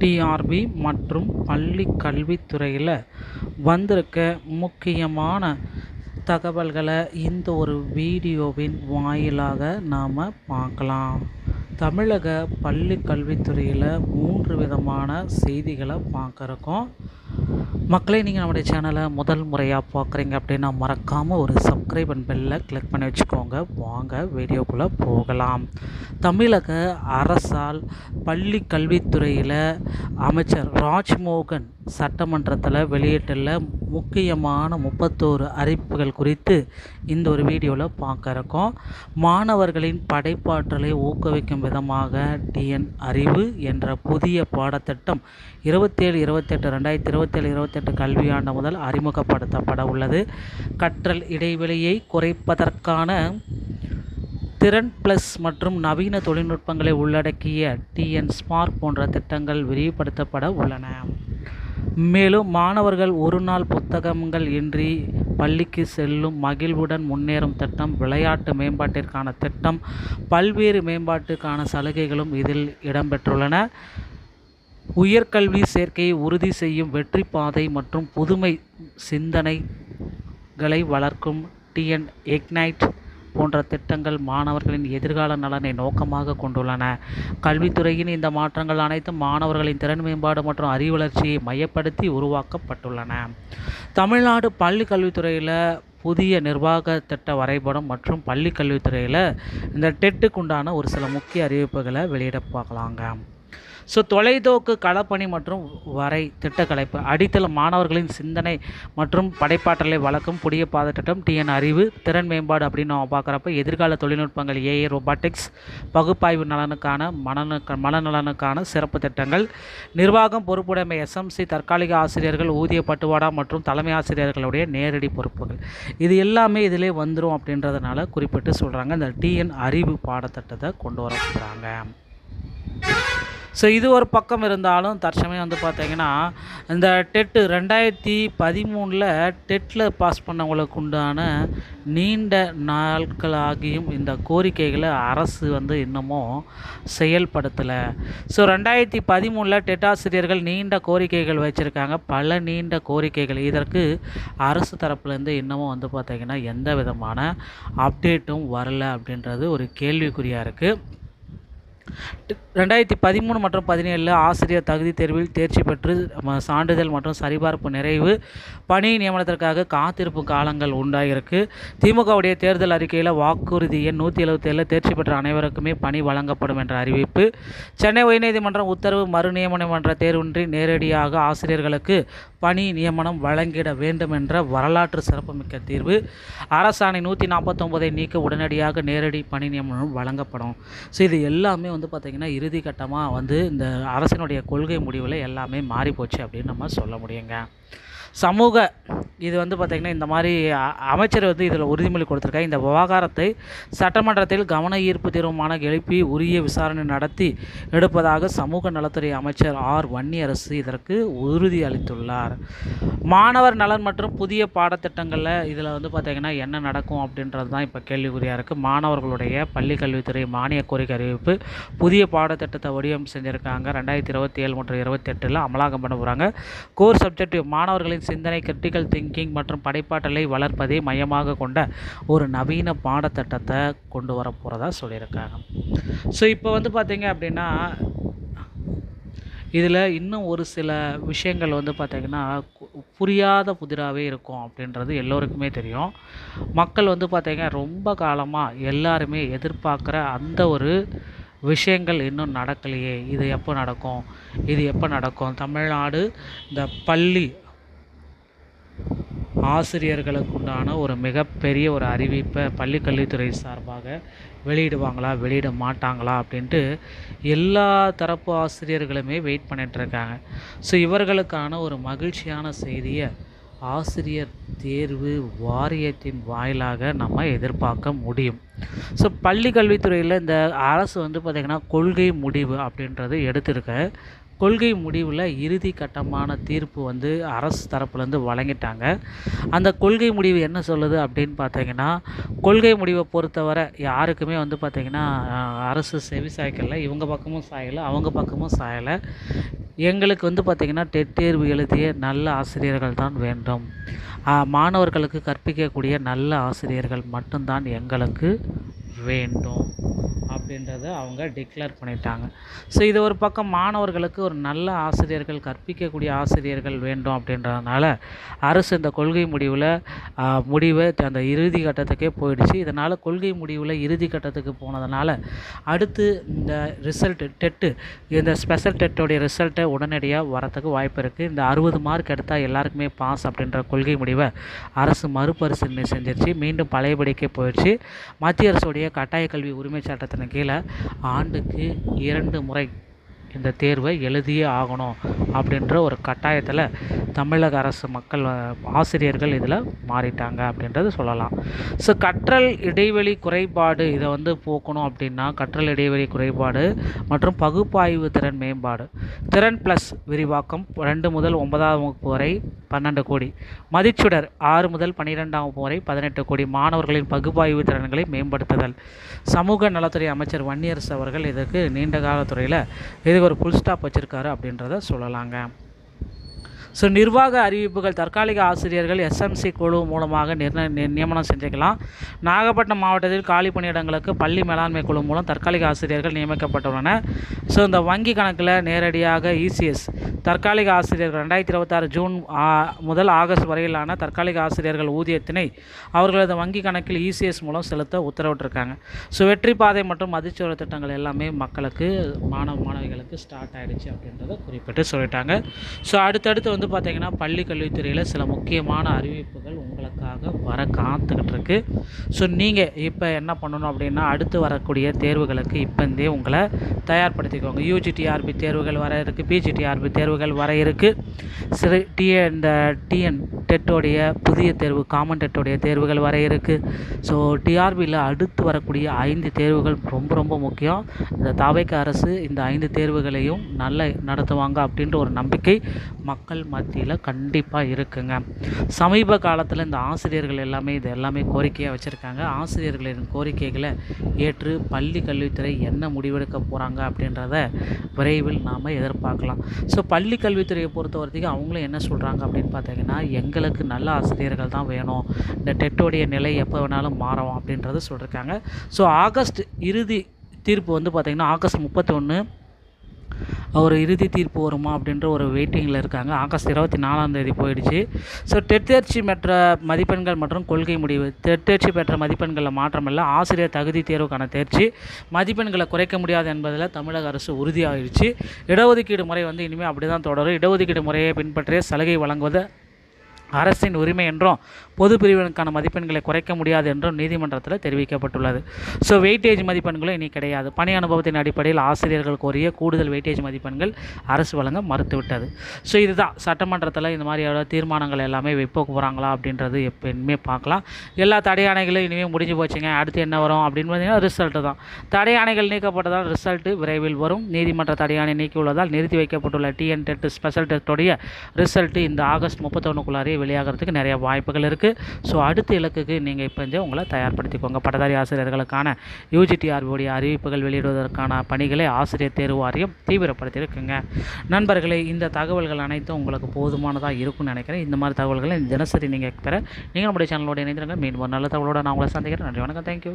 TRP மற்றும் பள்ளி கல்வித்துறையில் வந்திருக்க முக்கியமான தகவல்களை இந்த ஒரு வீடியோவின் வாயிலாக நாம் பார்க்கலாம். தமிழக பள்ளி கல்வித்துறையில் 3 விதமான செய்திகளை பார்க்குறோம். மக்களே, நீங்கள் நம்முடைய சேனலை முதல் முறையாக பார்க்குறீங்க அப்படின்னா மறக்காமல் ஒரு சப்ஸ்கிரைப் அண்ட் பெல்லை கிளிக் பண்ணி வச்சுக்கோங்க. வாங்க வீடியோக்குள்ளே போகலாம். தமிழக அரசால் பள்ளி கல்வித்துறையில் அமைச்சர் ராஜ்மோகன் சட்டமன்றத்தில் வெளியிட்டுள்ள முக்கியமான 31 அறிவிப்புகள் குறித்து இந்த ஒரு வீடியோவில் பார்க்குறோம். மாணவர்களின் படைப்பாற்றலை ஊக்குவிக்கும் விதமாக டிஎன் அறிவு என்ற புதிய பாடத்திட்டம் 2027-28 கல்வியாண்டு முதல் அறிமுகப்படுத்தப்பட உள்ளது. கற்றல் இடைவெளியை குறைப்பதற்கான திறன் பிளஸ் மற்றும் நவீன தொழில்நுட்பங்களை உள்ளடக்கிய டிஎன் ஸ்மார்ட் போன்ற திட்டங்கள் விரிவுபடுத்தப்பட உள்ளன. மேலும் மாணவர்கள் ஒரு நாள் புத்தகங்கள் இன்றி பள்ளிக்கு செல்லும் மகிழ்வுடன் முன்னேறும் திட்டம், விளையாட்டு மேம்பாட்டிற்கான திட்டம், பல்வேறு மேம்பாட்டுக்கான சலுகைகளும் இதில் இடம்பெற்றுள்ளன. உயர்கல்வி சேர்க்கையை உறுதி செய்யும் வெற்றி பாதை மற்றும் புதுமை சிந்தனைகளை வளர்க்கும் டிஎன் இக்னைட் போன்ற திட்டங்கள் மாணவர்களின் எதிர்கால நலனை நோக்கமாக கொண்டுள்ளன. கல்வித்துறையின் இந்த மாற்றங்கள் அனைத்தும் மாணவர்களின் திறன் மேம்பாடு மற்றும் அறிவு வளர்ச்சியை மையப்படுத்தி உருவாக்கப்பட்டுள்ளன. தமிழ்நாடு பள்ளி கல்வித்துறையில் புதிய நிர்வாக திட்ட வரைபடம் மற்றும் பள்ளி கல்வித்துறையில் இந்த டெட்டுக்குண்டான ஒரு சில முக்கிய அறிவிப்புகளை வெளியிட பார்க்கலாங்க. தொலைநோக்கு களப்பணி மற்றும் வரை திட்டக்கலைப்பு அடித்தள மாணவர்களின் சிந்தனை மற்றும் படைப்பாற்றலை வளர்க்கும் புதிய பாடத்திட்டம் டிஎன் அறிவு. திறன் மேம்பாடு அப்படின்னு நம்ம பார்க்குறப்ப எதிர்கால தொழில்நுட்பங்கள், ஏஐ, ரோபாட்டிக்ஸ், பகுப்பாய்வு நலனுக்கான மனநலனுக்கான சிறப்பு திட்டங்கள், நிர்வாகம் பொறுப்புடைமை, எஸ்எம்சி, தற்காலிக ஆசிரியர்கள் ஊதிய பட்டுவாடா மற்றும் தலைமை ஆசிரியர்களுடைய நேரடி பொறுப்புகள், இது எல்லாமே இதிலே வந்துடும் அப்படின்றதுனால குறிப்பிட்டு சொல்கிறாங்க. இந்த டிஎன் அறிவு பாடத்திட்டத்தை கொண்டு வர போகிறாங்க. இது ஒரு பக்கம் இருந்தாலும் தற்சமயம் பார்த்தீங்கன்னா இந்த டெட்டு 2013 டெட்டில் பாஸ் பண்ணவங்களுக்கு உண்டான நீண்ட நாட்களாகியும் இந்த கோரிக்கைகளை அரசு இன்னமும் செயல்படுத்தலை. 2013 டெட் ஆசிரியர்கள் நீண்ட கோரிக்கைகள் வச்சுருக்காங்க, பல நீண்ட கோரிக்கைகள். இதற்கு அரசு தரப்புலேருந்து இன்னமும் பார்த்திங்கன்னா எந்த விதமான அப்டேட்டும் வரலை அப்படின்றது ஒரு கேள்விக்குறியாக இருக்குது. 2013 மற்றும் 2017 ஆசிரியர் தகுதி தேர்வில் தேர்ச்சி பெற்று சான்றிதழ் மற்றும் சரிபார்ப்பு நிறைவு பணி நியமனத்திற்காக காத்திருப்பு காலங்கள் உண்டாகிருக்கு. திமுகவுடைய தேர்தல் அறிக்கையில் வாக்குறுதி எண் 177 தேர்ச்சி பெற்ற அனைவருக்குமே பணி வழங்கப்படும் என்ற அறிவிப்பு. சென்னை உயர்நீதிமன்றம் உத்தரவு, மறு நியமனம் என்ற தேர்வின்றி நேரடியாக ஆசிரியர்களுக்கு பணி நியமனம் வழங்கிட வேண்டும் என்ற வரலாற்று சிறப்புமிக்க தீர்வு. அரசாணை 149 நீக்க உடனடியாக நேரடி பணி நியமனம் வழங்கப்படும். இது எல்லாமே பார்த்திங்கன்னா இறுதி கட்டமாக இந்த அரசினுடைய கொள்கை முடிவில் எல்லாமே மாறிப்போச்சு அப்படின்னு நம்ம சொல்ல முடியுங்க. சமூக இது பார்த்திங்கன்னா இந்த மாதிரி அமைச்சர் இதில் உறுதிமொழி கொடுத்துருக்காங்க. இந்த விவகாரத்தை சட்டமன்றத்தில் கவன ஈர்ப்பு தீர்மானம் எழுப்பி உரிய விசாரணை நடத்தி எடுப்பதாக சமூக நலத்துறை அமைச்சர் ஆர் வன்னியரசு இதற்கு உறுதி அளித்துள்ளார். மாணவர் நலன் மற்றும் புதிய பாடத்திட்டங்களில் இதில் பார்த்திங்கன்னா என்ன நடக்கும் அப்படின்றது தான் இப்போ கேள்விக்குறியாக இருக்குது. மாணவர்களுடைய பள்ளி கல்வித்துறை மானிய கோரிக்கை அறிவிப்பு, புதிய பாடத்திட்டத்தை வடிவம் செஞ்சுருக்காங்க. 2027 மற்றும் 2028 அமலாக்கம் பண்ண போகிறாங்க. கோர் சப்ஜெக்டிவ் மாணவர்களின் சிந்தனை, கிரிட்டிக்கல் திங்கிங் மற்றும் படைப்பாற்றலை வளர்ப்பதை மையமாக கொண்ட ஒரு நவீன பாடத்திட்டத்தை கொண்டு வர போகிறதா சொல்லியிருக்காங்க. இப்போ பார்த்திங்க அப்படின்னா இதில் இன்னும் ஒரு சில விஷயங்கள் பார்த்திங்கன்னா புரியாத புதிராகவே இருக்கும் அப்படின்றது எல்லோருக்குமே தெரியும். மக்கள் பார்த்திங்கன்னா ரொம்ப காலமாக எல்லாருமே எதிர்பார்க்குற அந்த ஒரு விஷயங்கள் இன்னும் நடக்கலையே, இது எப்போ நடக்கும், இது எப்போ நடக்கும், தமிழ்நாடு இந்த பள்ளி ஆசிரியர்களுக்கு உண்டான ஒரு மிகப்பெரிய ஒரு அறிவிப்பை பள்ளி கல்வித்துறை சார்பாக வெளியிடுவாங்களா, வெளியிட மாட்டாங்களா அப்படின்ட்டு எல்லா தரப்பு ஆசிரியர்களுமே வெயிட் பண்ணிகிட்ருக்காங்க. இவர்களுக்கான ஒரு மகிழ்ச்சியான செய்தியை ஆசிரியர் தேர்வு வாரியத்தின் வாயிலாக நம்ம எதிர்பார்க்க முடியும். பள்ளி கல்வித்துறையில் இந்த அரசு பார்த்திங்கன்னா கொள்கை முடிவு அப்படின்றது எடுத்திருக்க. கொள்கை முடிவில் இறுதி கட்டமான தீர்ப்பு அரசு தரப்புலேருந்து வழங்கிட்டாங்க. அந்த கொள்கை முடிவு என்ன சொல்லுது அப்படின்னு பார்த்தீங்கன்னா, கொள்கை முடிவை பொறுத்தவரை யாருக்குமே பார்த்திங்கன்னா அரசு செவி சாய்க்கலை. இவங்க பக்கமும் சாயலை, அவங்க பக்கமும் சாயலை. எங்களுக்கு வந்து பார்த்திங்கன்னா டெட் தேர்வு எழுதிய நல்ல ஆசிரியர்கள் தான் வேண்டும். மாணவர்களுக்கு கற்பிக்கக்கூடிய நல்ல ஆசிரியர்கள் மட்டும்தான் எங்களுக்கு வேண்டும் அப்படின்றத அவங்க டிக்ளேர் பண்ணிட்டாங்க. ஸோ இது ஒரு பக்கம் மாணவர்களுக்கு ஒரு நல்ல ஆசிரியர்கள், கற்பிக்கக்கூடிய ஆசிரியர்கள் வேண்டும் அப்படின்றதுனால அரசு இந்த கொள்கை முடிவை அந்த இறுதி கட்டத்துக்கே போயிடுச்சு. இதனால் கொள்கை முடிவில் இறுதி கட்டத்துக்கு போனதுனால அடுத்து இந்த டெட்டு இந்த ஸ்பெஷல் டெட்டோடைய ரிசல்ட்டை உடனடியாக வரத்துக்கு வாய்ப்பு இருக்குது. இந்த 60 மார்க் எடுத்தால் எல்லாருக்குமே பாஸ் அப்படின்ற கொள்கை முடிவை அரசு மறுபரிசீலனை செஞ்சிருச்சு. மீண்டும் பழையபடிக்கே போயிடுச்சு. மத்திய அரசுடைய கட்டாய கல்வி உரிமை சட்டத்தின் கீழே ஆண்டுக்கு 2 முறை இந்த தேர்வை எழுதியே ஆகணும் அப்படின்ற ஒரு கட்டாயத்தில் தமிழக அரசு ஆசிரியர்கள் இதில் மாறிட்டாங்க அப்படின்றது சொல்லலாம். ஸோ கற்றல் இடைவெளி குறைபாடு இதை வந்து போக்கணும் அப்படின்னா கற்றல் இடைவெளி குறைபாடு மற்றும் பகுப்பாய்வு திறன் மேம்பாடு, திறன் ப்ளஸ் விரிவாக்கம் 2 முதல் 9ஆம் வகுப்பு வரை 12 கோடி, மதிச்சுடர் 6 முதல் 12ஆம் வகுப்பு வரை 18 கோடி, மாணவர்களின் பகுப்பாய்வு திறன்களை மேம்படுத்துதல். சமூக நலத்துறை அமைச்சர் வன்னியரசு அவர்கள் இதற்கு நீண்ட காலத்துறையில் இதுக்கு ஒரு ஃபுல் ஸ்டாப் வச்சுருக்காரு அப்படின்றத சொல்லலாங்க. ஸோ நிர்வாக அறிவிப்புகள், தற்காலிக ஆசிரியர்கள் எஸ்எம்சி குழு மூலமாக நியமனம் செஞ்சுக்கலாம். நாகப்பட்டினம் மாவட்டத்தில் காலி பணியிடங்களுக்கு பள்ளி மேலாண்மை குழு மூலம் தற்காலிக ஆசிரியர்கள் நியமிக்கப்பட்டுள்ளனர். ஸோ இந்த வங்கி கணக்கில் நேரடியாக இசிஎஸ் தற்காலிக ஆசிரியர்கள் 2026 ஜூன் முதல் ஆகஸ்ட் வரையிலான தற்காலிக ஆசிரியர்கள் ஊதியத்தினை அவர்களது வங்கி கணக்கில் இசிஎஸ் மூலம் செலுத்த உத்தரவிட்டிருக்காங்க. ஸோ வெற்றி பாதை மற்றும் மதிச்சுவர திட்டங்கள் எல்லாமே மாணவிகளுக்கு ஸ்டார்ட் ஆகிடுச்சு அப்படின்றத குறிப்பிட்டு சொல்லிட்டாங்க. ஸோ அடுத்தடுத்து வந்து பார்த்திங்கன்னா பள்ளி கல்வித்துறையில் சில முக்கியமான அறிவிப்புகள் உங்களுக்காக வர காத்துக்கிட்டு இருக்கு. ஸோ நீங்கள் இப்போ என்ன பண்ணணும் அப்படின்னா அடுத்து வரக்கூடிய தேர்வுகளுக்கு இப்போந்தே உங்களை தயார்படுத்திக்கோங்க. யூஜிடிஆர்பி தேர்வுகள் வர இருக்குது, பிஜிடிஆர்பி தேர்வுகள் வர இருக்குது, சரி இந்த டிஎன் டெட்டோடைய புதிய தேர்வு காமன் டெட்டோடைய தேர்வுகள் வர இருக்குது. ஸோ டிஆர்பியில் அடுத்து வரக்கூடிய 5 தேர்வுகள் ரொம்ப ரொம்ப முக்கியம். இந்த தாவேக அரசு இந்த 5 தேர்வுகளையும் நல்லா நடத்துவாங்க அப்படின்ற ஒரு நம்பிக்கை மக்கள் மத்தியில் கண்டிப்பாக இருக்குங்க. சமீப காலத்தில் இந்த ஆசிரியர்கள் எல்லாமே கோரிக்கையாக வச்சுருக்காங்க. ஆசிரியர்களின் கோரிக்கைகளை ஏற்று பள்ளி கல்வித்துறை என்ன முடிவெடுக்க போகிறாங்க அப்படின்றத விரைவில் நாம் எதிர்பார்க்கலாம். ஸோ பள்ளி கல்வித்துறையை பொறுத்த வரைக்கும் அவங்களும் என்ன சொல்கிறாங்க அப்படின்னு பார்த்தீங்கன்னா எங்களுக்கு நல்ல ஆசிரியர்கள் தான் வேணும், இந்த டெட்டோடைய நிலை எப்போ வேணாலும் மாறும் அப்படின்றத சொல்லியிருக்காங்க. ஸோ ஆகஸ்ட் இறுதி தீர்ப்பு வந்து பார்த்திங்கன்னா ஆகஸ்ட் 31 ஒரு இறுதி தீர்ப்பு வருமா அப்படின்ற ஒரு வெயிட்டிங்கில் இருக்காங்க. ஆகஸ்ட் 24ஆம் தேதி போயிடுச்சு. ஸோ டெட் தேர்ச்சி பெற்ற மதிப்பெண்கள் மற்றும் கொள்கை முடிவு. டெட் தேர்ச்சி பெற்ற மதிப்பெண்களில் மாற்றமில்லை. ஆசிரியர் தகுதி தேர்வுக்கான தேர்ச்சி மதிப்பெண்களை குறைக்க முடியாது என்பதில் தமிழக அரசு உறுதியாகிடுச்சு. இடஒதுக்கீடு முறை வந்து இனிமேல் அப்படி தான் தொடரும். இடஒதுக்கீடு முறையை பின்பற்றிய சலுகை வழங்குவது அரசின் உரிமை என்றும் பொது பிரிவினருக்கான மதிப்பெண்களை குறைக்க முடியாது என்றும் நீதிமன்றத்தில் தெரிவிக்கப்பட்டுள்ளது. ஸோ வெயிட்டேஜ் மதிப்பெண்களும் இனி கிடையாது. பணி அனுபவத்தின் அடிப்படையில் ஆசிரியர்கள் கோரிய கூடுதல் வெயிட்டேஜ் மதிப்பெண்கள் அரசு வழங்க மறுத்துவிட்டது. ஸோ இதுதான் சட்டமன்றத்தில் இந்த மாதிரியான தீர்மானங்கள் எல்லாமே வைப்ப போகிறாங்களா அப்படின்றது எப்போயுமே பார்க்கலாம். எல்லா தடையானைகளும் இனிமேல் முடிஞ்சு போச்சுங்க. அடுத்து என்ன வரும் அப்படின்னு பார்த்தீங்கன்னா ரிசல்ட்டு தான். தடையானைகள் நீக்கப்பட்டதால் ரிசல்ட்டு விரைவில் வரும். நீதிமன்ற தடையானை நீக்கியுள்ளதால் நிறுத்தி வைக்கப்பட்டுள்ள டிஎன் டெட் ஸ்பெஷல் டெஸ்டோடைய ரிசல்ட்டு இந்த ஆகஸ்ட் 31க்குள்ளாரே வெளியாகிறதுக்கு நிறைய வாய்ப்புகள் இருக்குது. ஸோ அடுத்த இலக்குக்கு நீங்கள் இப்போ உங்களை தயார்படுத்திக்கோங்க. பட்டதாரி ஆசிரியர்களுக்கான யூஜிடிஆர்பியோடைய அறிவிப்புகள் வெளியிடுவதற்கான பணிகளை ஆசிரியர் தேர்வு வாரியம் தீவிரப்படுத்தியிருக்குங்க. நண்பர்களே, இந்த தகவல்கள் அனைத்தும் உங்களுக்கு போதுமானதாக இருக்கும்னு நினைக்கிறேன். இந்த மாதிரி தகவல்களை தினசரி நீங்கள் பெற நீங்கள் நம்முடைய சேனலோட இணைந்திருங்க. மீண்டும் ஒரு நல்ல தகவலோடு நான் உங்களை சந்திக்கிறேன். நன்றி, வணக்கம், தேங்க்யூ.